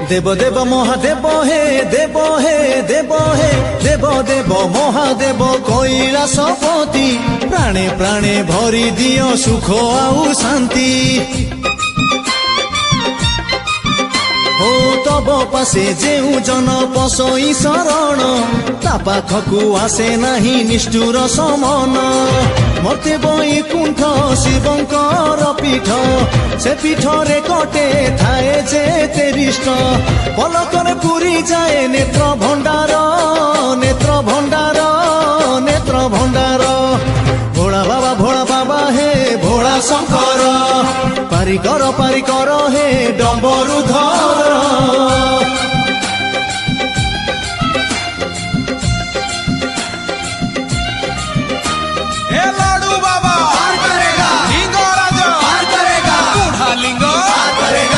देव देव महादेव हे देव हे देव हे देव देव महादेव कैलासपति प्राणे प्राणे भरी दियो सुख आउ शांति हो तब पासे जेउ जन पसई शरण ता पाखकु आसे नाही निष्ठुर समन मते बैकुंठ शिवंकर पीठ से पीठरे कटे थाए जे तेरिष्ट पलकरे पुरी जाए नेत्र भंडार नेत्र भंडार नेत्र भंडार भोला बाबा हे भोला शंकर पारिकर हे डम्बर